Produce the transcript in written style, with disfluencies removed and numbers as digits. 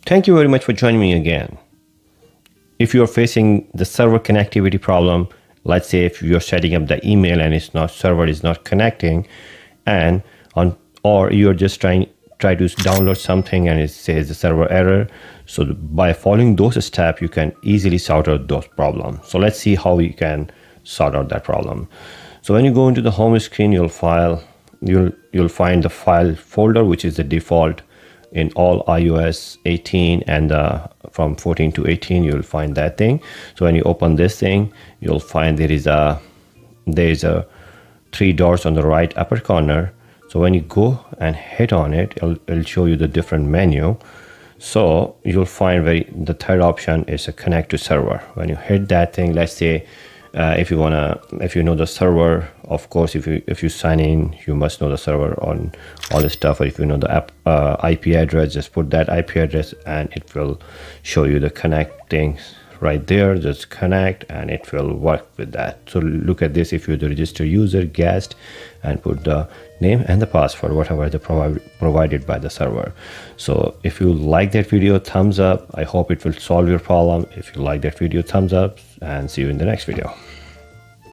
Thank you very much for joining me again. If you're facing the server connectivity problem, let's say if you're setting up the email and server is not connecting, or you're just try to download something and it says the server error. So by following those steps, you can easily sort out those problems. So let's see how we can sort out that problem. So when you go into the home screen, you'll find the file folder, which is the default in all iOS 18 and from 14 to 18, you'll find that thing. So when you open this thing, you'll find there is a 3 dots on the right upper corner. So when you go and hit on it, it'll show you the different menu. So you'll find the third option is a connect to server. When you hit that thing, let's say if you know the server, of course, if you sign in, you must know the server on all this stuff. Or if you know the IP address, just put that IP address and it will show you the connecting right there. Just connect and it will work with that. So look at this. If you're the registered user, guest, and put the name and the password, whatever the provided by the server. So if you like that video, thumbs up. I hope it will solve your problem. If you like that video, thumbs up, and see you in the next video.